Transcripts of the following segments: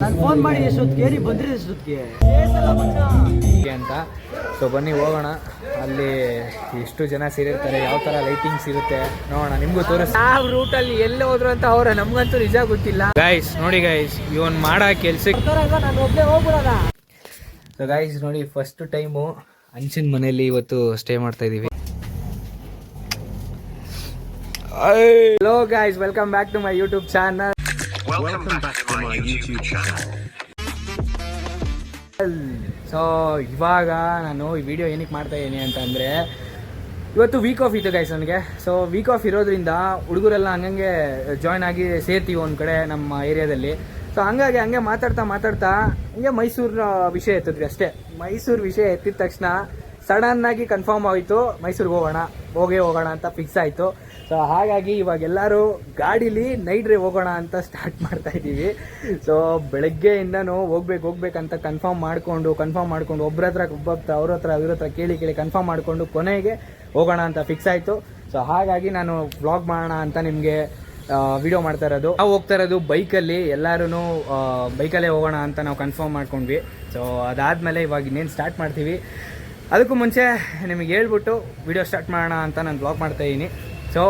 ನಾನು ಫೋನ್ ಮಾಡಿ ಎಷ್ಟೊತ್ತಿಗೆ ನೀ ಬಂದ್ರಿ ಎಷ್ಟೊತ್ತಿಗೆ ಅಂತ. ಸೊ ಬನ್ನಿ ಹೋಗೋಣ, ಅಲ್ಲಿ ಎಷ್ಟು ಜನ ಸೇರಿರ್ತಾರೆ, ಯಾವ ಥರ ಲೈಟಿಂಗ್ಸ್ ಇರುತ್ತೆ ನೋಡೋಣ, ನಿಮಗೂ ತೋರಿಸ್ತೀನಿ. ಯಾವ ರೂಟಲ್ಲಿ ಎಲ್ಲಿ ಹೋದ್ರು ಅಂತ ಅವ್ರ ನಮ್ಗಂತೂ ನಿಜ ಗೊತ್ತಿಲ್ಲ. ಗೈಸ್ ನೋಡಿ ಗೈಸ್, ಇವನ್ ಮಾಡೋ ಕೆಲ್ಸಕ್ಕೆ ನಾನು ಒಬ್ಬನೇ ಹೋಗ್ಬಿಡೋಣ. ಸೊ ಗೈಸ್ ನೋಡಿ, ಫಸ್ಟ್ ಟೈಮು ಅಂಚಿನ ಮನೆಯಲ್ಲಿ ಇವತ್ತು ಸ್ಟೇ ಮಾಡ್ತಾ ಇದೀವಿ. Hello guys, welcome back to my YouTube channel. So ಇವಾಗ ನಾನು ಈ ವಿಡಿಯೋ ಏನಕ್ಕೆ ಮಾಡ್ತಾ ಇದ್ದೀನಿ ಅಂತಂದರೆ, ಇವತ್ತು ವೀಕ್ ಆಫ್ ಇತ್ತು ಗೈಸ್ ನನಗೆ. ಸೊ ವೀಕ್ ಆಫ್ ಇರೋದ್ರಿಂದ ಹುಡುಗರೆಲ್ಲ ಹಂಗಂಗೆ ಜಾಯ್ನ್ ಆಗಿ ಸೇರ್ತೀವಿ ಒಂದು ಕಡೆ ನಮ್ಮ ಏರಿಯಾದಲ್ಲಿ. ಸೊ ಹಂಗಾಗಿ ಹಂಗೆ ಮಾತಾಡ್ತಾ ಹಂಗೆ ಮೈಸೂರಿನ ವಿಷಯ ಎತ್ತಿದ್ವಿ ಅಷ್ಟೇ. ಮೈಸೂರು ವಿಷಯ ಎತ್ತಿದ ತಕ್ಷಣ ಸಡನ್ನಾಗಿ ಕನ್ಫರ್ಮ್ ಆಯಿತು, ಮೈಸೂರಿಗೆ ಹೋಗೋಣ ಅಂತ ಫಿಕ್ಸ್ ಆಯಿತು. ಸೊ ಹಾಗಾಗಿ ಇವಾಗ ಎಲ್ಲರೂ ಗಾಡೀಲಿ ನೈಟ್ ಡ್ರೈವ್ ಹೋಗೋಣ ಅಂತ ಸ್ಟಾರ್ಟ್ ಮಾಡ್ತಾ ಇದ್ದೀವಿ. ಸೊ ಬೆಳಗ್ಗೆಯಿಂದನೂ ಹೋಗ್ಬೇಕಂತ ಕನ್ಫರ್ಮ್ ಮಾಡ್ಕೊಂಡು ಇವ್ರ ಹತ್ರ ಕೇಳಿ ಕನ್ಫರ್ಮ್ ಮಾಡಿಕೊಂಡು ಕೊನೆಗೆ ಹೋಗೋಣ ಅಂತ ಫಿಕ್ಸ್ ಆಯಿತು. ಸೊ ಹಾಗಾಗಿ ನಾನು ವ್ಲಾಗ್ ಮಾಡೋಣ ಅಂತ ನಿಮಗೆ ವಿಡಿಯೋ ಮಾಡ್ತಾ ಇರೋದು. ನಾವು ಹೋಗ್ತಾ ಇರೋದು ಬೈಕಲ್ಲಿ, ಎಲ್ಲರೂ ಬೈಕಲ್ಲೇ ಹೋಗೋಣ ಅಂತ ನಾವು ಕನ್ಫರ್ಮ್ ಮಾಡ್ಕೊಂಡ್ವಿ. ಸೊ ಅದಾದಮೇಲೆ ಇವಾಗ ಇನ್ನೇನು ಸ್ಟಾರ್ಟ್ ಮಾಡ್ತೀವಿ. ಅದಕ್ಕೂ ಮುಂಚೆ ನಿಮಗೆ ಹೇಳ್ಬಿಟ್ಟು ವಿಡಿಯೋ ಸ್ಟಾರ್ಟ್ ಮಾಡೋಣ ಅಂತ ನಾನು ವ್ಲಾಗ್ ಮಾಡ್ತಾಯಿದ್ದೀನಿ. ಸೊ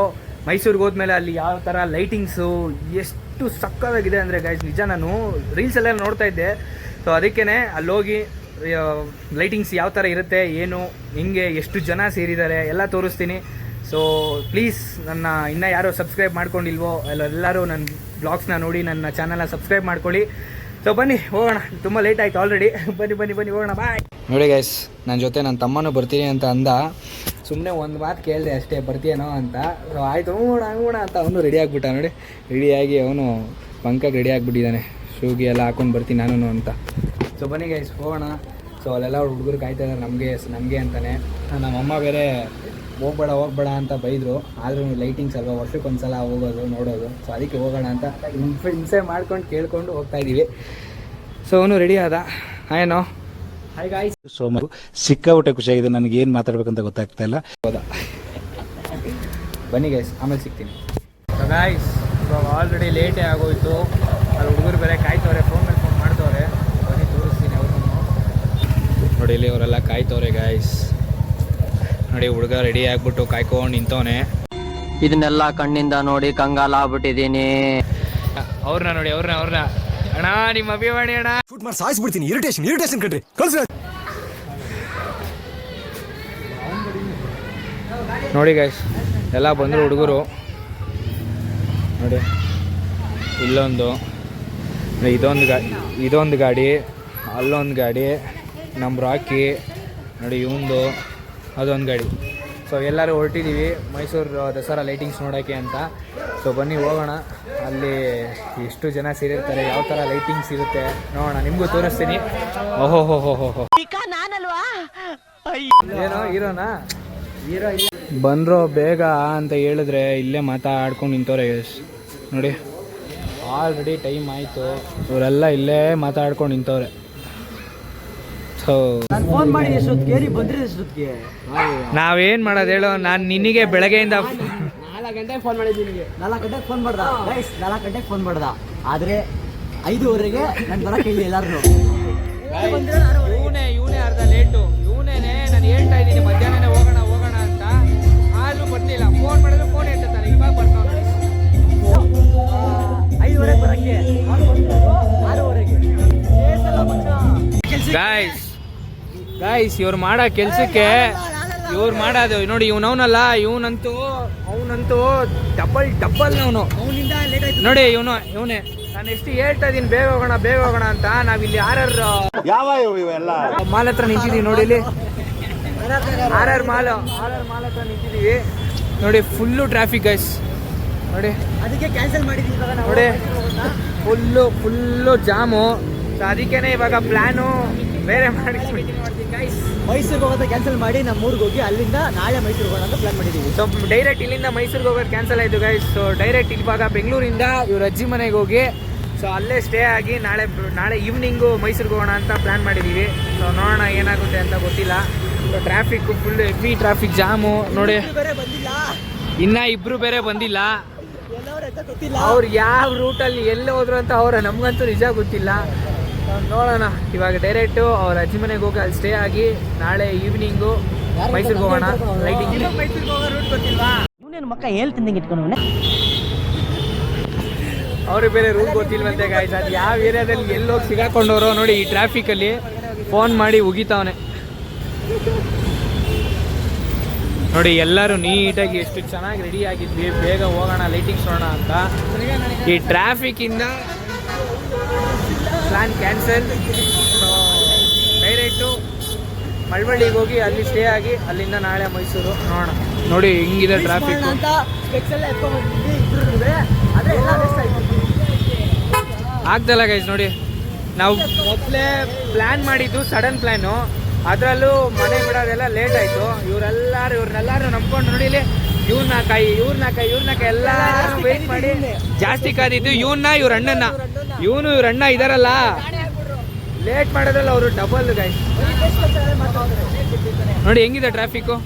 ಮೈಸೂರಿಗೆ ಹೋದ್ಮೇಲೆ ಅಲ್ಲಿ ಯಾವ ಥರ ಲೈಟಿಂಗ್ಸು ಎಷ್ಟು ಸಕ್ಕತ್ತಾಗಿದೆ ಅಂದರೆ ಗೈಸ್, ನಿಜ ನಾನು ರೀಲ್ಸೆಲ್ಲ ನೋಡ್ತಾ ಇದ್ದೆ. ಸೊ ಅದಕ್ಕೇ ಅಲ್ಲೋಗಿ ಲೈಟಿಂಗ್ಸ್ ಯಾವ ಥರ ಇರುತ್ತೆ, ಏನು ಹಿಂಗೆ ಎಷ್ಟು ಜನ ಸೇರಿದ್ದಾರೆ ಎಲ್ಲ ತೋರಿಸ್ತೀನಿ. ಸೊ ಪ್ಲೀಸ್ ನನ್ನ ಇನ್ನೂ ಯಾರೋ ಸಬ್ಸ್ಕ್ರೈಬ್ ಮಾಡ್ಕೊಂಡಿಲ್ವೋ ಎಲ್ಲರೂ ನನ್ನ ಬ್ಲಾಗ್ಸ್ನ ನೋಡಿ ನನ್ನ ಚಾನಲ್ನ ಸಬ್ಸ್ಕ್ರೈಬ್ ಮಾಡ್ಕೊಳ್ಳಿ. ಸೊ ಬನ್ನಿ ಹೋಗೋಣ, ತುಂಬ ಲೇಟ್ ಆಯಿತು ಆಲ್ರೆಡಿ. ಬನ್ನಿ ಹೋಗೋಣ, ಬಾಯ್. ನೋಡಿ ಗೈಸ್, ನನ್ನ ಜೊತೆ ನನ್ನ ತಮ್ಮನೂ ಬರ್ತೀನಿ ಅಂತ ಅಂದ. ಸುಮ್ಮನೆ ಒಂದು ಮಾತು ಕೇಳಿದೆ ಅಷ್ಟೇ, ಬರ್ತೀಯನೋ ಅಂತ. ಸೊ ಆಯಿತು, ಹಂಗೋಣ ಅಂತ ಅವನು ರೆಡಿ ಆಗಿಬಿಟ್ಟ. ನೋಡಿ ರೆಡಿಯಾಗಿ ಅವನು ಪಂಕಗೆ ರೆಡಿ ಆಗಿಬಿಟ್ಟಿದ್ದಾನೆ, ಶೂಗೆ ಎಲ್ಲ ಹಾಕೊಂಡು ಬರ್ತೀನಿ ನಾನು ಅಂತ. ಸೊ ಬನ್ನಿ ಗೈಸ್ ಹೋಗೋಣ. ಸೊ ಅಲ್ಲೆಲ್ಲ ಹುಡುಗರು ಕಾಯ್ತಾ ಇದ್ದಾರೆ ನಮಗೆ ಅಂತಲೇ. ನಮ್ಮಮ್ಮ ಬೇರೆ ಹೋಗ್ಬೇಡ ಅಂತ ಬೈದರು. ಆದರೂ ಲೈಟಿಂಗ್ಸ್ ಅಲ್ವಾ, ವರ್ಷಕ್ಕೊಂದು ಸಲ ಹೋಗೋದು ನೋಡೋದು. ಸೊ ಅದಕ್ಕೆ ಹೋಗೋಣ ಅಂತ ಹಿಂಸೆ ಮಾಡ್ಕೊಂಡು ಕೇಳ್ಕೊಂಡು ಹೋಗ್ತಾ ಇದ್ದೀವಿ. ಸೊ ಅವನು ರೆಡಿ ಆದ. ಏನೋ ಹಾಯ್ ಗಾಯ್ಸ್. ಸೋಮ ಸಿಕ್ಕಾಬಿಟ್ಟೆ ಖುಷಿಯಾಗಿದೆ, ನನಗೆ ಏನು ಮಾತಾಡ್ಬೇಕಂತ ಗೊತ್ತಾಗ್ತಾ ಇಲ್ಲ. ಹೌದಾ, ಬನ್ನಿ ಗೈಸ್, ಆಮೇಲೆ ಸಿಗ್ತೀನಿ. ಗಾಯ್ಸ್ ಇವಾಗ ಆಲ್ರೆಡಿ ಲೇಟೇ ಆಗೋಯ್ತು. ಅಲ್ಲಿ ಹುಡುಗರು ಬೇರೆ ಕಾಯ್ತವ್ರೆ, ಫೋನ್ ಮಾಡ್ತವ್ರೆ. ಬನ್ನಿ ತೋರಿಸ್ತೀನಿ ಅವ್ರನ್ನು. ನೋಡಿ ಇಲ್ಲಿ ಅವರೆಲ್ಲ ಕಾಯ್ತವ್ರೆ ಗಾಯ್ಸ್. ನೋಡಿ ಹುಡುಗ ರೆಡಿ ಆಗ್ಬಿಟ್ಟು ಕಾಯ್ಕೊಂಡು ನಿಂತವನೆ. ಇದನ್ನೆಲ್ಲ ಕಣ್ಣಿಂದ ನೋಡಿ ಕಂಗಾಲ ಆಗ್ಬಿಟ್ಟಿದ್ದೀನಿ. ಅವ್ರನ್ನ ನೋಡಿ, ಅವ್ರನ್ನ ಅಣ್ಣ, ನಿಮ್ಮ ಅಭಿಮಾನಿ ಅಣ್ಣ. ಶೂಟ್ ಮಾಡಿ ಸಾಯಿಸ್ಬಿಡ್ತೀನಿ. ಇರಿಟೇಷನ್ ಕಣ್ರಿ, ಕಳ್ಸಿ. ನೋಡಿ ಗೈಸ್, ಎಲ್ಲ ಬಂದರು ಹುಡುಗರು. ನೋಡಿ ಇಲ್ಲೊಂದು, ಇದೊಂದು ಗಾಡಿ, ಅಲ್ಲೊಂದು ಗಾಡಿ, ನಮ್ಮ ರಾಕಿ ನೋಡಿ, ಇವಂದು ಅದೊಂದು ಗಾಡಿ. ಸೊ ಎಲ್ಲರೂ ಹೊರಟಿದ್ದೀವಿ ಮೈಸೂರು ದಸರಾ ಲೈಟಿಂಗ್ಸ್ ನೋಡೋಕ್ಕೆ ಅಂತ. ಸೊ ಬನ್ನಿ ಹೋಗೋಣ, ಅಲ್ಲಿ ಎಷ್ಟು ಜನ ಸೇರಿರ್ತಾರೆ, ಯಾವ ಥರ ಲೈಟಿಂಗ್ಸ್ ಇರುತ್ತೆ ನೋಡೋಣ, ನಿಮಗೂ ತೋರಿಸ್ತೀನಿ. ಓಹೋ ಏನೋ ಹೀರೋನಾ, ಹೀರೋ ಬಂದರು ಬೇಗ ಅಂತ ಹೇಳಿದ್ರೆ ಇಲ್ಲೇ ಮಾತಾಡ್ಕೊಂಡು ನಿಂತವ್ರೆ. ನೋಡಿ ಆಲ್ರೆಡಿ ಟೈಮ್ ಆಯಿತು, ಇವರೆಲ್ಲ ಇಲ್ಲೇ ಮಾತಾಡ್ಕೊಂಡು ನಿಂತವ್ರೆ. ಸೊ ನಾನು ಫೋನ್ ಮಾಡಿ ಎಷ್ಟೊತ್ತಿಗೆ ನೀ ಬಂದ್ರಿ ಎಷ್ಟೊತ್ತಿಗೆ ನಾವೇನು ಮಾಡೋದು ಹೇಳೋ, ನಾನು ನಿನಗೆ ಬೆಳಗ್ಗೆಯಿಂದ 4 ಗಂಟೆಗೆ ಫೋನ್ ಮಾಡಿದ್ದೀನಿ. 4 ಗಂಟೆಗೆ ಫೋನ್ ಮಾಡ್ದ ಗೈಸ್, 4 ಗಂಟೆಗೆ ಫೋನ್ ಮಾಡ್ದ. ಆದರೆ 5:15ಗೆ ನಾನು ಬರೋಕ್ಕೆ ಇಲ್ಲಿ ಎಲ್ಲರೂ ಇವನೇ ಅರ್ಧ ಲೇಟು. ಇವನೇನೆ ನಾನು ಹೇಳ್ತಾ ಇದ್ದೀನಿ ಮಧ್ಯಾಹ್ನನೇ ಹೋಗೋಣ ಅಂತ, ಆದ್ರೂ ಬರ್ಲಿಲ್ಲ. ಫೋನ್ ಮಾಡಿದ್ರೆ ಫೋನ್ ಎತ್ತಾನೆ, ಇವಾಗ ಬರ್ತಾನೆ. 5:15ಗೆ ಬರೋಕ್ಕೆ 6:15ಗೆ ಗಾಯ್ಸ್ ಇವ್ರು ಮಾಡೋ ಕೆಲ್ಸಕ್ಕೆ ಇವ್ರು ಮಾಡೋದು ನೋಡಿ. ಅವನಲ್ಲ, ಅವನಂತೂ ಡಬಲ್ ಅವನು. ನೋಡಿ ಇವನೇ ನಾನು ಎಷ್ಟು ಹೇಳ್ತಾ ಇದ್ದೀನಿ ಬೇಗ ಹೋಗೋಣ ಅಂತ. ನಾವಿಲ್ಲಿ ಮಾಲ್ ಹತ್ರ ನಿಂತಿದ್ದೀವಿ ನೋಡಿ, ಇಲ್ಲಿ ಮಾಲ್ ಹತ್ರ ನಿಂತಿದ್ದೀವಿ ನೋಡಿ. ಫುಲ್ಲು ಟ್ರಾಫಿಕ್ ಗೈಸ್ ನೋಡಿ, ಅದಕ್ಕೆ ಕ್ಯಾನ್ಸಲ್ ಮಾಡಿದ್ದೀವಿ ನೋಡಿ, ಫುಲ್ಲು ಜಾಮು. ಸೊ ಅದಕ್ಕೇನೆ ಇವಾಗ ಪ್ಲಾನು ಬೇರೆ ಮಾಡಿಸ್ಬಿಟ್ಟು ಮೈಸೂರಿಗೆ ಹೋಗೋದ ಕ್ಯಾನ್ಸಲ್ ಮಾಡಿ ನಮ್ಮ ಊರಿಗೆ ಹೋಗಿ ಅಲ್ಲಿಂದ ನಾಳೆ ಮೈಸೂರಿಗೆ ಹೋಗೋಣ ಅಂತ ಪ್ಲಾನ್ ಮಾಡಿದ್ದೀವಿ. ಸೊ ಡೈರೆಕ್ಟ್ ಇಲ್ಲಿಂದ ಮೈಸೂರಿಗೆ ಹೋಗೋದು ಕ್ಯಾನ್ಸಲ್ ಆಯಿತು ಗೈಸ್. ಸೊ ಡೈರೆಕ್ಟ್ ಇವಾಗ ಬೆಂಗಳೂರಿಂದ ಇವ್ರ ಅಜ್ಜಿ ಮನೆಗೆ ಹೋಗಿ ಸೊ ಅಲ್ಲೇ ಸ್ಟೇ ಆಗಿ ನಾಳೆ ಈವ್ನಿಂಗು ಮೈಸೂರಿಗೆ ಹೋಗೋಣ ಅಂತ ಪ್ಲ್ಯಾನ್ ಮಾಡಿದ್ದೀವಿ. ಸೊ ನೋಡೋಣ ಏನಾಗುತ್ತೆ ಅಂತ ಗೊತ್ತಿಲ್ಲ. So traffic full heavy traffic jam ನೋಡಿ. ಬೇರೆ ಬಂದಿಲ್ಲ, ಇನ್ನೂ ಇಬ್ಬರು ಬೇರೆ ಬಂದಿಲ್ಲ. ಅವ್ರು ಯಾವ ರೂಟಲ್ಲಿ ಎಲ್ಲಿ ಹೋದ್ರು ಅಂತ ನಮ್ಗಂತೂ ನಿಜ ಗೊತ್ತಿಲ್ಲ. ನೋಡೋಣ, ಇವಾಗ ಡೈರೆಕ್ಟು ಅವ್ರ ಅಜ್ಜಿ ಮನೆಗೆ ಹೋಗಿ ಅಲ್ಲಿ ಸ್ಟೇ ಆಗಿ ನಾಳೆ ಈವ್ನಿಂಗು ಮೈಸೂರಿಗೆ ಹೋಗೋಣ. ಲೈಟಿಂಗ್ ಮೈಸೂರಿಗೆ ಹೋಗೋ ರೂಟ್ ಗೊತ್ತಿಲ್ವಾ? ಮಕ್ಕ ಹೇಳ್ತೀನಿ ಇಟ್ಕೊಂಡು ಅವ್ರಿಗೆ ಬೇರೆ ರೂಟ್ ಗೊತ್ತಿಲ್ವಂತೆ ಗಾಯ್ಸ್. ಅದು ಯಾವ ಏರಿಯಾದಲ್ಲಿ ಎಲ್ಲೋಗಿ ಸಿಗಾಕೊಂಡವ್ರೋ ನೋಡಿ. ಈ ಟ್ರಾಫಿಕಲ್ಲಿ ಫೋನ್ ಮಾಡಿ ಉಗಿತಾವನೆ ನೋಡಿ. ಎಲ್ಲರೂ ನೀಟಾಗಿ ಎಷ್ಟು ಚೆನ್ನಾಗಿ ರೆಡಿ ಆಗಿದ್ವಿ, ಬೇಗ ಹೋಗೋಣ ಲೈಟಿಂಗ್ಸ್ ನೋಡೋಣ ಅಂತ. ಈ ಟ್ರಾಫಿಕ್ಕಿಂದ ಪ್ಲ್ಯಾನ್ ಕ್ಯಾನ್ಸಲ್. ಡೈರೆಕ್ಟು ಮಳವಳ್ಳಿಗೆ ಹೋಗಿ ಅಲ್ಲಿ ಸ್ಟೇ ಆಗಿ ಅಲ್ಲಿಂದ ನಾಳೆ ಮೈಸೂರು ನೋಡೋಣ. ನೋಡಿ ಹಿಂಗಿದೆ ಟ್ರಾಫಿಕ್. ಆಗ್ತಲ್ಲ ಗೈಸ್ ನೋಡಿ. ನಾವು ಮೊದಲೇ ಪ್ಲ್ಯಾನ್ ಮಾಡಿದ್ದು ಸಡನ್ ಪ್ಲ್ಯಾನು, ಅದರಲ್ಲೂ ಮನೆ ಬಿಡೋದೆಲ್ಲ ಲೇಟ್ ಆಯಿತು. ಇವ್ರನ್ನೆಲ್ಲರೂ ನಂಬ್ಕೊಂಡು ನೋಡಿ ಇಲ್ಲಿ ಇವ್ರನ್ನ ಕಾಯಿ ಎಲ್ಲರೂ ವೆಯ್ಟ್ ಮಾಡಿ ಜಾಸ್ತಿ ಕಾದಿದ್ದು ಇವ್ರ ಅಣ್ಣನ. ಇವ್ರ ಅಣ್ಣ ಇದಾರಲ್ಲ, ಲೇಟ್ ಮಾಡೋದ್ರಲ್ಲ ಅವರು ಡಬಲ್ ಗೈಸ್. ನೋಡಿ ಹೆಂಗಿದೆ ಟ್ರಾಫಿಕ್ಕು.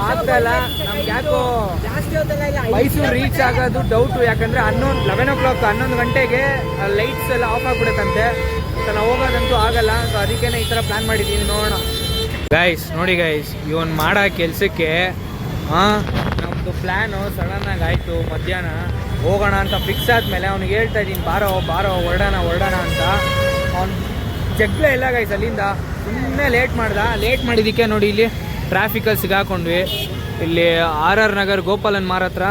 ಆಗ್ತಲ್ಲ ನಮ್ಗೆ ಯಾಕೋ ಮೈಸೂರು ರೀಚ್ ಆಗೋದು ಡೌಟು. ಯಾಕಂದ್ರೆ 11 o'clock 11 ಗಂಟೆಗೆ ಲೈಟ್ಸ್ ಎಲ್ಲ ಆಫ್ ಆಗ್ಬಿಡುತ್ತಂತೆ. ನಾವು ಹೋಗೋದಂತೂ ಆಗಲ್ಲ. ಸೊ ಅದಕ್ಕೇನೆ ಈ ಥರ ಪ್ಲಾನ್ ಮಾಡಿದ್ದೀವಿ. ನೋಡೋಣ ಗೈಸ್. ನೋಡಿ ಗೈಸ್, ಇವನ್ ಮಾಡೋ ಕೆಲಸಕ್ಕೆ ನಮ್ಮದು ಪ್ಲ್ಯಾನು ಸಡನ್ನಾಗಿ ಆಯಿತು. ಮಧ್ಯಾಹ್ನ ಹೋಗೋಣ ಅಂತ ಫಿಕ್ಸ್ ಆದಮೇಲೆ ಅವ್ನಿಗೆ ಹೇಳ್ತಾ ಇದ್ದೀನಿ ಬಾರೋ ಹೊರಡೋಣ ಅಂತ. ಅವ್ನು ಜಗ್ಲ ಇಲ್ಲ ಗೈಸ್. ಅಲ್ಲಿಂದ ಸುಮ್ಮನೆ ಲೇಟ್ ಮಾಡಿದ್ದಕ್ಕೆ ನೋಡಿ ಇಲ್ಲಿ ಟ್ರಾಫಿಕಲ್ಲಿ ಸಿಗಾಕೊಂಡ್ವಿ. ಇಲ್ಲಿ RR ನಗರ್ ಗೋಪಾಲನ್ ಮಾಲ್ ಹತ್ರ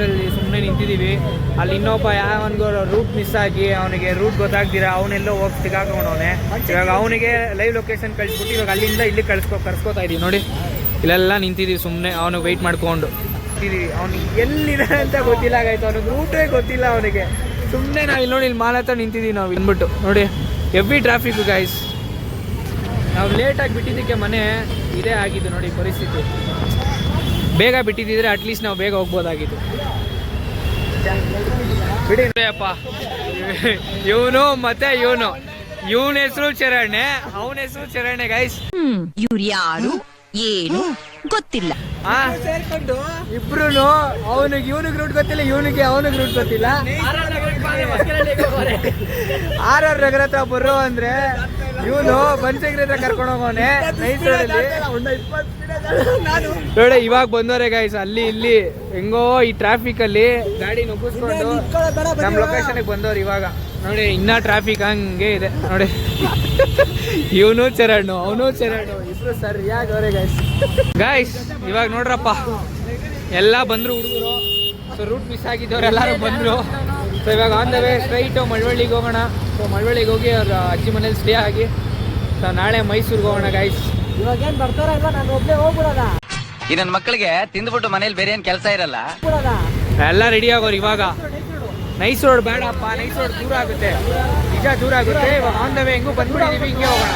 ಇಲ್ಲಿ ಸುಮ್ಮನೆ ನಿಂತಿದ್ದೀವಿ. ಅಲ್ಲಿ ಇನ್ನೊಬ್ಬ ಯಾವನಿಗೂ ರೂಟ್ ಮಿಸ್ ಆಗಿ ಅವನಿಗೆ ರೂಟ್ ಗೊತ್ತಾಗ್ದಿರ ಅವನೆಲ್ಲೋ ಹೋಗಿ ಸಿಗಾಕೊಂಡವನೆ. ಇವಾಗ ಅವನಿಗೆ ಲೈವ್ ಲೊಕೇಶನ್ ಕಳಿಸ್ಬಿಟ್ಟು ಇವಾಗ ಅಲ್ಲಿಂದ ಇಲ್ಲಿ ಕರ್ಸ್ಕೊತಾ ಇದ್ದೀವಿ. ನೋಡಿ ಇಲ್ಲೆಲ್ಲ ನಿಂತಿದ್ದೀವಿ ಸುಮ್ಮನೆ ಅವನಿಗೆ ವೆಯ್ಟ್ ಮಾಡ್ಕೊಂಡು ಇದ್ದೀವಿ. ಅವ್ನಿಗೆ ಎಲ್ಲಿದೆ ಅಂತ ಗೊತ್ತಿಲ್ಲ ಆಗಾಯ್ತು. ಅವ್ನಿಗೆ ರೂಟೇ ಗೊತ್ತಿಲ್ಲ ಅವನಿಗೆ. ಸುಮ್ಮನೆ ನಾವು ಇಲ್ಲಿ ನೋಡಿ ಇಲ್ಲಿ ಮಾಲ್ ಹತ್ರ ನಿಂತಿದ್ದೀವಿ ನಾವು ಅಂದ್ಬಿಟ್ಟು. ನೋಡಿ ಹೆವಿ ಟ್ರಾಫಿಕ್ ಗೈಸ್. ನಾವು ಲೇಟಾಗಿ ಬಿಟ್ಟಿದ್ದಕ್ಕೆ ಮನೆ ಇದೇ ಆಗಿದ್ದು ನೋಡಿ ಪರಿಸ್ಥಿತಿ. ಬೇಗ ಬಿಟ್ಟಿದ್ದಿದ್ರೆ ಅಟ್ಲೀಸ್ಟ್ ನಾವು ಬೇಗ ಹೋಗ್ಬೋದಾಗಿತ್ತು. ಬಿಡಿ ಅಪ್ಪ. ಇವನ ಹೆಸರು ಚರಣೆ, ಅವನ ಹೆಸರು ಚರಣೆ ಗೈಸ್. ಇವ್ರು ಯಾರು ಏನು ಗೊತ್ತಿಲ್ಲ. ಇಬ್ರು ಇವನಿಗೆ ರೂಟ್ ಗೊತ್ತಿಲ್ಲ, ಅವನಿಗೆ ರೂಟ್ ಗೊತ್ತಿಲ್ಲ. RR ನಗರ ಹತ್ರ ಬರೋ ಅಂದ್ರೆ ಇವನು ಬನ್ಸಂಗ್ರಿ ಹತ್ರ ಕರ್ಕೊಂಡು ಹೋಗೋನೆ ಮೈಸೂರಲ್ಲಿ. ನೋಡಿ ಇವಾಗ ಬಂದವ್ರೆ ಗೈಸ್. ಅಲ್ಲಿ ಇಲ್ಲಿ ಹೆಂಗೋ ಈ ಟ್ರಾಫಿಕ್ ಅಲ್ಲಿ ಗಾಡಿ ನುಗ್ಗಿಸ್ಕೊಂಡು ನಮ್ಮ ಲೊಕೇಶನ್ಗೆ ಬಂದವ್ರು ಇವಾಗ. ನೋಡಿ ಇನ್ನ ಟ್ರಾಫಿಕ್ ಹಂಗೆ ಇದೆ ನೋಡಿ. ಇವನು ಚರಣು ಇಬ್ರು ಸರಿಯಾಗಿ ಅವರೇ ಗೈಸ್. ಇವಾಗ ನೋಡ್ರಪ್ಪ ಎಲ್ಲ ಬಂದ್ರು ಹುಡುಗರು. ಸೊ ರೂಟ್ ಮಿಸ್ ಆಗಿದ್ದವ್ರು ಎಲ್ಲರೂ ಬಂದರು. ಸೊ ಇವಾಗ ಆನ್ ದ ವೇ ಸ್ಟ್ರೈಟು ಮಳವಳ್ಳಿಗೆ ಹೋಗೋಣ. ಸೊ ಮಳವಳ್ಳಿಗೆ ಹೋಗಿ ಅವ್ರ ಅಜ್ಜಿ ಮನೇಲಿ ಸ್ಟೇ ಆಗಿ ಸೊ ನಾಳೆ ಮೈಸೂರಿಗೆ ಹೋಗೋಣ ಗೈಸ್. ಇವಾಗೇನು ಬರ್ತಾರಲ್ವಾ, ನಾನು ಒಬ್ಬನೇ ಹೋಗ್ಬಿಡೋದ. ಈ ನನ್ನ ಮಕ್ಕಳಿಗೆ ತಿಂದ್ಬಿಟ್ಟು ಮನೇಲಿ ಬೇರೆ ಏನು ಕೆಲಸ ಇರಲ್ಲ. ಎಲ್ಲ ರೆಡಿ ಆಗೋರು ಇವಾಗ. ನೈಸ್ ರೋಡ್ ಬೇಡಪ್ಪ, ನೈಸ್ ರೋಡ್ ದೂರ ಆಗುತ್ತೆ, ನಿಜ ದೂರ ಆಗುತ್ತೆ. ಇವಾಗ ಆನ್ ದ ವೇ ಹೆಂಗೂ ಬಂದ್ಬಿಟ್ಟಿದೀವಿ, ಹಿಂಗೆ ಹೋಗೋಣ.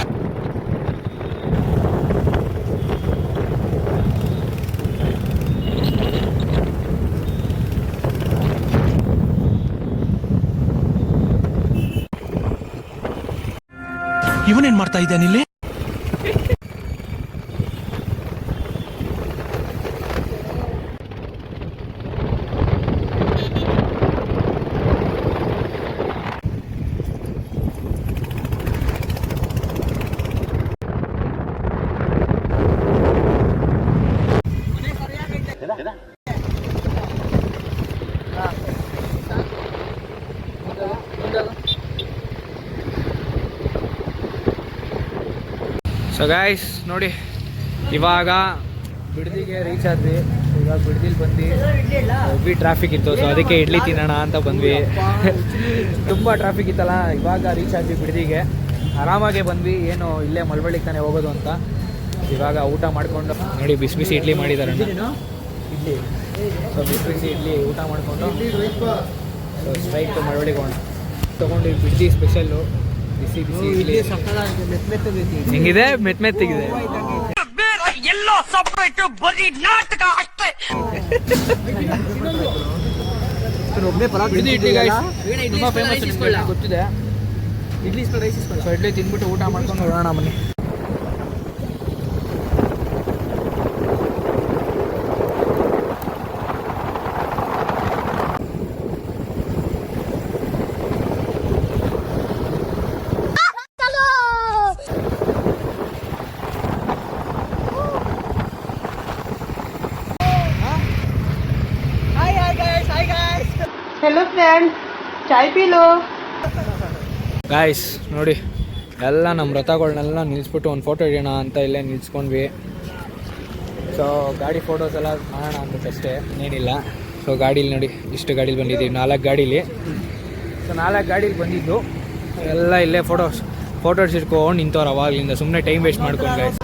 ಇವನೇನ್ ಮಾಡ್ತಾ ಇದ್ದಾನೆ ಇಲ್ಲಿ? ಸೊ ಗಾಯ್ಸ್ ನೋಡಿ ಇವಾಗ ಬಿಡದಿಗೆ ರೀಚ್ ಆದ್ವಿ. ಇವಾಗ ಬಿಡದಿಲಿ ಬಂದು ಹೆವಿ ಟ್ರಾಫಿಕ್ ಇತ್ತು. ಸೊ ಅದಕ್ಕೆ ಇಡ್ಲಿ ತಿನ್ನೋಣ ಅಂತ ಬಂದ್ವಿ. ತುಂಬ ಟ್ರಾಫಿಕ್ ಇತ್ತಲ್ಲ, ಇವಾಗ ರೀಚ್ ಆದ್ವಿ ಬಿಡದಿಗೆ. ಆರಾಮಾಗೆ ಬಂದ್ವಿ, ಏನು ಇಲ್ಲೇ ಮಳವಳ್ಳಿಗೆ ತಾನೇ ಹೋಗೋದು ಅಂತ. ಇವಾಗ ಊಟ ಮಾಡಿಕೊಂಡು ನೋಡಿ ಬಿಸಿ ಬಿಸಿ ಇಡ್ಲಿ ಮಾಡಿದ್ದಾರೆ ಇಡ್ಲಿ. ಸೊ ಬಿಸಿ ಬಿಸಿ ಇಡ್ಲಿ ಊಟ ಮಾಡಿಕೊಂಡು ಸೊ ಸ್ಟ್ರೈಟ್ ಮಳವಳ್ಳಿಗೆ ಹೋಗೋಣ. ತೊಗೊಂಡು ಬಿಡ್ದಿ ಸ್ಪೆಷಲ್ಲು ಬಿಸಿ ಬಿಸಿ ಇಡ್ಲಿ. ಹೆಂಗಿದೆ? ಮೆತ್ಮೆತ್ತಿಗಿದೆ. ಎಲ್ಲೋ ಸಪ್ರೇಟ್ ಬರೀ ನಾಟಕ ಅಷ್ಟೇ. ಬಿಡ್ದಿ ಇಡ್ಲಿ ಗೈಸ್ ತುಂಬ ಫೇಮಸ್, ನಿಮಗೆ ಗೊತ್ತಿದೆ. ಇಡ್ಲಿ ರೈಸ್ ಇಸ್ಕೊಂಡು ಸೊ ಇಡ್ಲಿ ತಿಂದ್ಬಿಟ್ಟು ಊಟ ಮಾಡ್ಕೊಂಡು ಹೋಗೋಣ ಬನ್ನಿ. ಫ್ರೆಂಡ್ ಚಾಯ್ ಪೀಲು. ಗಾಯ್ಸ್ ನೋಡಿ, ಎಲ್ಲ ನಮ್ಮ ರಥಗಳನ್ನೆಲ್ಲ ನಿಲ್ಲಿಸ್ಬಿಟ್ಟು ಒಂದು ಫೋಟೋ ಹಿಡಿಯೋಣ ಅಂತ ಇಲ್ಲೇ ನಿಲ್ಸ್ಕೊಂಡ್ವಿ. ಸೊ ಗಾಡಿ ಫೋಟೋಸ್ ಎಲ್ಲ ಮಾಡೋಣ ಅಂದ್ಬಿಟ್ಟಷ್ಟೇ, ಇನ್ನೇನಿಲ್ಲ. ಸೊ ಗಾಡೀಲಿ ನೋಡಿ, ಇಷ್ಟು ಗಾಡೀಲಿ ಬಂದಿದ್ದೀವಿ, 4 ಗಾಡೀಲಿ. ಸೊ 4 ಗಾಡೀಲಿ ಬಂದಿದ್ದು ಎಲ್ಲ ಇಲ್ಲೇ ಫೋಟೋಸ್ ಇಟ್ಕೊಂಡು ನಿಂತವ್ರು ಅವಾಗಲಿಂದ, ಸುಮ್ಮನೆ ಟೈಮ್ ವೇಸ್ಟ್ ಮಾಡ್ಕೊಂಡು ಗಾಯ್ಸ್.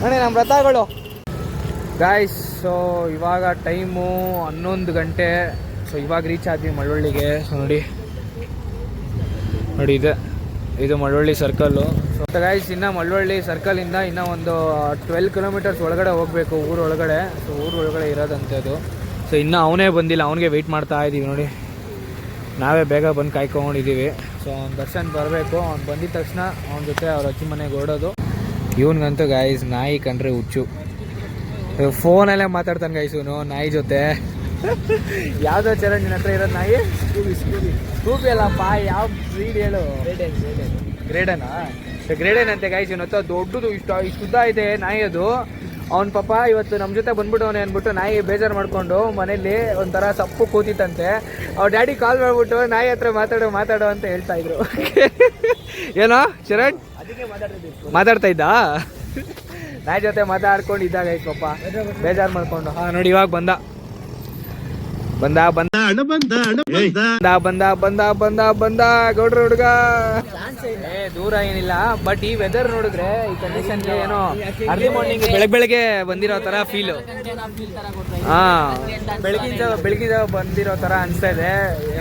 ನೋಡಿ ನಮ್ಮ ರಥಗಳು ಗಾಯ್ಸ್. ಸೊ ಇವಾಗ ಟೈಮು 11 ಗಂಟೆ. ಸೊ ಇವಾಗ ರೀಚ್ ಆದ್ವಿ ಮಳವಳ್ಳಿಗೆ. ಸೊ ನೋಡಿ ಇದು ಮಳವಳ್ಳಿ ಸರ್ಕಲ್ಲು. ಸೊ ಗಾಯ್ಸ್, ಇನ್ನು ಮಳವಳ್ಳಿ ಸರ್ಕಲಿಂದ ಇನ್ನೂ ಒಂದು 12 ಕಿಲೋಮೀಟರ್ಸ್ ಒಳಗಡೆ ಹೋಗಬೇಕು, ಊರೊಳಗಡೆ. ಸೊ ಊರೊಳಗಡೆ ಇರೋದಂತೆ ಅದು. ಸೊ ಇನ್ನೂ ಅವನೇ ಬಂದಿಲ್ಲ, ಅವನಿಗೆ ವೆಯ್ಟ್ ಮಾಡ್ತಾ ಇದ್ದೀವಿ ನೋಡಿ. ನಾವೇ ಬೇಗ ಬಂದು ಕಾಯ್ಕೊಂಡಿದ್ದೀವಿ. ಸೊ ಅವ್ನ ದರ್ಶನ್ ಬರಬೇಕು. ಅವ್ನು ಬಂದಿದ ತಕ್ಷಣ ಅವನ ಜೊತೆ ಅವ್ರ ಅಜ್ಜಿ ಮನೆಗೆ ಓಡೋದು. ಇವನಿಗಂತೂ ಗಾಯ್ಸ್ ನಾಯಿ ಕಂಡ್ರೆ ಹುಚ್ಚು. ಫೋನಲ್ಲೇ ಮಾತಾಡ್ತಾನೆ ಗಾಯ್ಸ್ ಇವನು ನಾಯಿ ಜೊತೆ. ಯಾವುದೋ ಚರಣ್ ನಿನ್ನ ಹತ್ರ ಇರೋದು ನಾಯಿ? ಸ್ಕೂಬಿ ಅಲ್ಲಪ್ಪ, ಯಾವ ಬ್ರೀಡ್ ಹೇಳು? ಗ್ರೇಡನಾ? ಗ್ರೇಡನ್ ಅಂತೆ ಗಾಯ್ಸ್. ಇವನ ಹತ್ರ ದೊಡ್ಡದು ಇಷ್ಟು ಉದ್ದ ಇದೆ ನಾಯಿ ಅದು. ಅವ್ನ ಪಾಪ ಇವತ್ತು ನಮ್ಮ ಜೊತೆ ಬಂದ್ಬಿಟ್ಟವನೇ ಅಂದ್ಬಿಟ್ಟು ನಾಯಿ ಬೇಜಾರು ಮಾಡಿಕೊಂಡು ಮನೇಲಿ ಒಂಥರ ಸಪ್ಪು ಕೂತಿತ್ತಂತೆ. ಅವ್ರ ಡ್ಯಾಡಿ ಕಾಲ್ ಮಾಡ್ಬಿಟ್ಟು ನಾಯಿ ಹತ್ರ ಮಾತಾಡೋ ಅಂತ ಹೇಳ್ತಾ ಇದ್ರು. ಏನೋ ಚರಣ್ ಮಾತಾಡ್ತಾ ಇದ್ದ? ನಾಯಿ ಜೊತೆ ಮಾತಾಡ್ಕೊಂಡು ಇದ್ದಾಗ ಪಾಪ ಬೇಜಾರು ಮಾಡ್ಕೊಂಡು. ನೋಡಿ ಇವಾಗ ಬಂದ ಗೌಡ್ರ ಹುಡುಗ. ದೂರ ಏನಿಲ್ಲ, ಬಟ್ ಈ ವೆದರ್ ನೋಡಿದ್ರೆ, ಈ ಕಂಡೀಷನ್ಗೆ ಏನೋ ಅರ್ಲಿ ಮಾರ್ನಿಂಗ್ ಬೆಳಗ್ಗೆ ಬಂದಿರೋ ತರ ಫೀಲ್. ಬೆಳಗಿನ ಬಂದಿರೋ ತರ ಅನಿಸ್ತಾ ಇದೆ.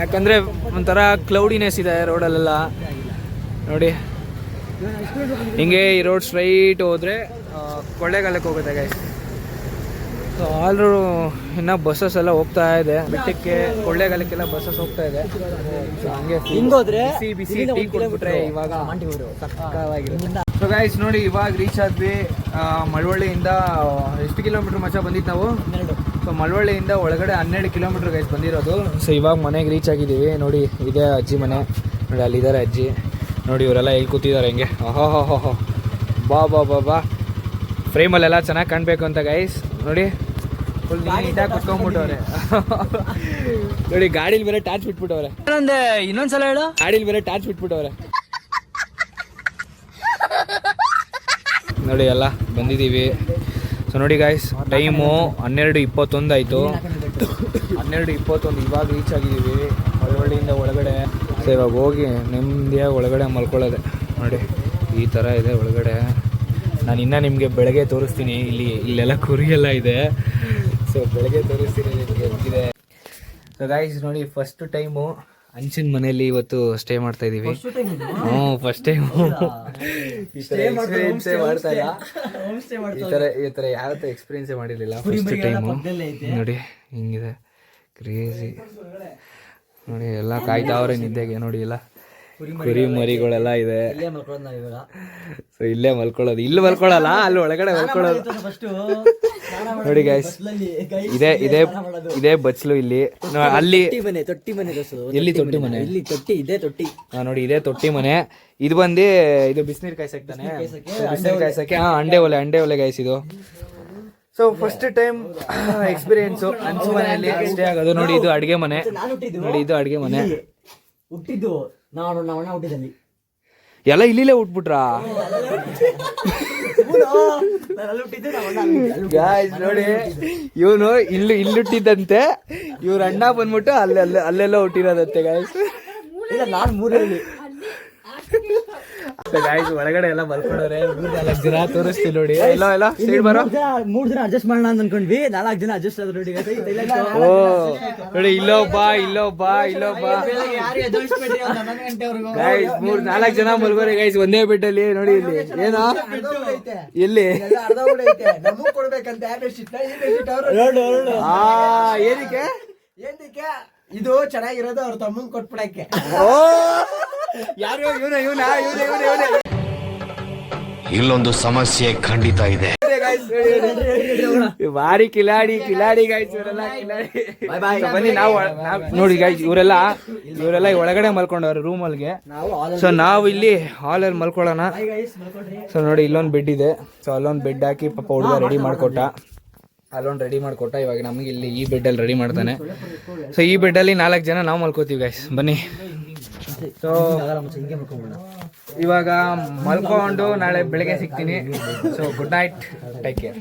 ಯಾಕಂದ್ರೆ ಒಂಥರ ಕ್ಲೌಡಿನೆಸ್ ಇದೆ ರೋಡಲ್ಲೆಲ್ಲ ನೋಡಿ. ಹಿಂಗೆ ಈ ರೋಡ್ ಸ್ಟ್ರೈಟ್ ಹೋದ್ರೆ ಕೊಳ್ಳೇಗಾಲಕ್ಕೆ ಹೋಗುತ್ತೆ ಗೈಸ್. ಸೊ ಆಲ್ರೂ ಇನ್ನು ಬಸ್ಸಸ್ ಎಲ್ಲ ಹೋಗ್ತಾ ಇದೆ, ಬೆಟ್ಟಕ್ಕೆ ಕೊಳ್ಳೇಗಾಲಕ್ಕೆಲ್ಲ ಬಸ್ಸಸ್ ಹೋಗ್ತಾ ಇದೆ. ಸೊ ಹಂಗೆ ಹಿಂಗೋದ್ರೆ ಬಿಸಿ ಟೀ ಕೊಟ್ಬಿಟ್ರೆ ಇವಾಗ ಸಕ್ಕತ್ತಾಗಿರುತ್ತೆ. ಸೊ ಗೈಸ್ ನೋಡಿ, ಇವಾಗ ರೀಚ್ ಆದ್ವಿ ಮಳವಳ್ಳಿಯಿಂದ. ಎಷ್ಟು ಕಿಲೋಮೀಟರ್ ಮಚ್ಚ ಬಂದಿತ್ತು ನಾವು? ಸೊ ಮಳವಳ್ಳಿಯಿಂದ ಒಳಗಡೆ 12 ಕಿಲೋಮೀಟರ್ ಗೈಸ್ ಬಂದಿರೋದು. ಸೊ ಇವಾಗ ಮನೆಗೆ ರೀಚ್ ಆಗಿದ್ದೀವಿ. ನೋಡಿ ಇದೇ ಅಜ್ಜಿ ಮನೆ, ನೋಡಿ ಅಲ್ಲಿದ್ದಾರೆ ಅಜ್ಜಿ. ನೋಡಿ ಇವರೆಲ್ಲ ಎಲ್ಲಿ ಕೂತಿದ್ದಾರೆ ಹೆಂಗೆ. ಓಹೋ ಬಾ ಫ್ರೇಮಲ್ಲೆಲ್ಲ ಚೆನ್ನಾಗಿ ಕಾಣಬೇಕು ಅಂತ ಗೈಸ್. ನೋಡಿ ಫುಲ್ ನೀಟಾಗಿ ಕುತ್ಕೊಂಡ್ಬಿಟ್ಟವ್ರೆ. ನೋಡಿ ಗಾಡೀಲಿ ಬೇರೆ ಟಾರ್ಚ್ ಬಿಟ್ಬಿಟ್ಟವ್ರೆ. ಇನ್ನೊಂದ್ಸಲ ಹೇಳು. ಗಾಡೀಲಿ ಬೇರೆ ಟಾರ್ಚ್ ಬಿಟ್ಬಿಟ್ಟವ್ರೆ. ನೋಡಿ ಎಲ್ಲ ಬಂದಿದ್ದೀವಿ. ಸೊ ನೋಡಿ ಗಾಯ್ಸ್, ಟೈಮು 12:21 ಆಯಿತು. 12:21 ಇವಾಗ ರೀಚ್ ಆಗಿದ್ದೀವಿ ಮಳವಳ್ಳಿಯಿಂದ ಒಳಗಡೆ. ಸೊ ಇವಾಗ ಹೋಗಿ ನೆಮ್ಮದಿಯಾಗಿ ಒಳಗಡೆ ಮಲ್ಕೊಳ್ಳೋದೆ. ನೋಡಿ ಈ ಥರ ಇದೆ ಒಳಗಡೆ. ನಾನು ಇನ್ನೂ ನಿಮಗೆ ಬೆಳಗ್ಗೆ ತೋರಿಸ್ತೀನಿ. ಇಲ್ಲೆಲ್ಲ ಕುರಿಯೆಲ್ಲ ಇದೆ. ಸೊ ಬೆಳಗ್ಗೆ ತೋರಿಸ್ತೀನಿ ನಿಮಗೆ ಇದೆ. ಸೊ ಗಾಯ್ಸ್ ನೋಡಿ, ಫಸ್ಟ್ ಟೈಮು ಹಂಚಿನ ಮನೆಯಲ್ಲಿ ಇವತ್ತು ಸ್ಟೇ ಮಾಡ್ತಾ ಇದೀವಿ. ಫಸ್ಟ್ ಟೈಮ್ ಎಕ್ಸ್ಪೀರಿಯನ್ಸೇ ಮಾಡ್ತಾ ಇಲ್ಲ. ಈ ಥರ ಯಾವತ್ತೂ ಎಕ್ಸ್ಪೀರಿಯನ್ಸೇ ಮಾಡಿರಲಿಲ್ಲ. ಫಸ್ಟ್ ಟೈಮು ನೋಡಿ ಹಿಂಗಿದೆ, ಕ್ರೇಜಿ. ನೋಡಿ ಎಲ್ಲ ಕಾಯ್ತಾವ್ರೆ ನಿದ್ದೆಗೆ. ನೋಡಿ ಎಲ್ಲ ಕುರಿ ಮರಿಗಳೆಲ್ಲ ಇದೆ. ಸೊ ಇಲ್ಲೇ ಮಲ್ಕೊಳ್ಳೋದು. ಇಲ್ಲಿ ಮಲ್ಕೊಳ್ಳಲ್ಲ, ಅಲ್ಲಿ ಒಳಗಡೆ ಮಲ್ಕೊಳ್ಳೋದು. ನೋಡಿ ಗೈಸ್, ಇದೇ ಬಚ್ಲು. ಇಲ್ಲಿ ಅಲ್ಲಿ ತೊಟ್ಟಿ ಮನೆ. ಎಲ್ಲಿ ತೊಟ್ಟಿ ಮನೆ? ಇಲ್ಲಿ ತೊಟ್ಟಿ ಇದೆ. ತೊಟ್ಟಿ ನೋಡಿ ಇದೇ ತೊಟ್ಟಿ ಮನೆ. ಇದು ಬಂದು ಇದು ಬಿಸಿನೀರು ಕಾಯ್ಸಕ್ತಾನೆ, ಬಿಸಿನೀರು ಕಾಯ್ಸಕ್ಕೆ. ಅಂಡೆ ಒಲೆ ಗೈಸ್ ಇದು. ಸೊ ಫಸ್ಟ್ ಟೈಮ್ ಎಕ್ಸ್ಪೀರಿಯನ್ಸು ಹಂಚು ಮನೆಯಲ್ಲಿ ಸ್ಟೇ ಆಗೋದು. ನೋಡಿ ಇದು ಅಡುಗೆ ಮನೆ. ನೋಡಿ ಇದು ಅಡುಗೆ ಮನೆ. ಹುಟ್ಟಿದ್ದು ನಾನು ಹುಟ್ಟಿದಲ್ಲಿ ಎಲ್ಲ ಇಲ್ಲಿಲೇ ಹುಟ್ಬಿಟ್ರಾ? ನೋಡಿ ಇವನು ಇಲ್ಲಿ ಹುಟ್ಟಿದ್ದಂತೆ, ಇವ್ರ ಅಣ್ಣ ಬಂದ್ಬಿಟ್ಟು ಅಲ್ಲೆಲ್ಲ ಹುಟ್ಟಿರೋದಂತೆ ಗಾಯ್ಸ್. ನಾನು ಮೂರಲ್ಲಿ ಗಾಯ್ಸ್ ಒಳಗಡೆ ಎಲ್ಲ ಮಲ್ಕೊಂಡ್ರೆ 3-4 ಜನ ತೋರಿಸ್ತೀವಿ ನೋಡಿ. ಎಲ್ಲ ಸೈಡ್ ಬರೋ 3 ಜನ ಅಡ್ಜಸ್ಟ್ ಮಾಡೋಣ ಅಂತ ಅನ್ಕೊಂಡ್ವಿ. 4 ಜನ ಅಡ್ಜಸ್ಟ್ ಆದ್ರು ನೋಡಿ. ಓ ನೋಡಿ ಇಲ್ಲೊಬ್ಬ ಗೈಸ್ 3-4 ಜನ ಮಲ್ಗೋರೆ ಗೈಸ್ ಒಂದೇ ಬೆಡ್ಡಲ್ಲಿ. ನೋಡಿ ಇಲ್ಲಿ ಏನೋ ಎಲ್ಲಿ ಏನಕ್ಕೆ ಇದು ಚೆನ್ನಾಗಿರೋದು ಅವ್ರ ತಮ್ಮನ್ ಕೊಟ್ಬಿಡಕ್ಕೆ. ಯಾರು ಇಲ್ಲೊಂದು ಸಮಸ್ಯೆ ಖಂಡಿತ ಇದೆ. ಭಾರಿ ಕಿಲಾಡಿ ಗೈಸ್ ಇವರೆಲ್ಲ ಕಿಲಾಡಿ. ಬನ್ನಿ ನಾವು ನೋಡಿ ಗೈಸ್, ಇವರೆಲ್ಲ ಒಳಗಡೆ ಮಲ್ಕೊಂಡವ್ರೆ ರೂಮಲ್ಗೆ. ಸೊ ನಾವು ಇಲ್ಲಿ ಹಾಲಲ್ಲಿ ಮಲ್ಕೊಳ್ಳೋಣ. ಸೊ ನೋಡಿ ಇಲ್ಲೊಂದು ಬೆಡ್ ಇದೆ. ಸೊ ಅಲ್ಲೊಂದು ಬೆಡ್ ಹಾಕಿ ಪಾಪ ಹುಡುಗ ರೆಡಿ ಮಾಡ್ಕೊಟ್ಟ. ಅಲ್ಲೊಂದು ರೆಡಿ ಮಾಡಿಕೊಟ್ಟ. ಇವಾಗ ನಮಗೆ ಇಲ್ಲಿ ಈ ಬೆಡ್ಡಲ್ಲಿ ರೆಡಿ ಮಾಡ್ತಾನೆ. ಸೊ ಈ ಬೆಡ್ಡಲ್ಲಿ 4 ಜನ ನಾವು ಮಲ್ಕೋತೀವಿ ಗೈಸ್, ಬನ್ನಿ. ಸೊ ಇವಾಗ ಮಲ್ಕೊಂಡು ನಾಳೆ ಬೆಳಗ್ಗೆ ಸಿಗ್ತೀನಿ. So good night, take care.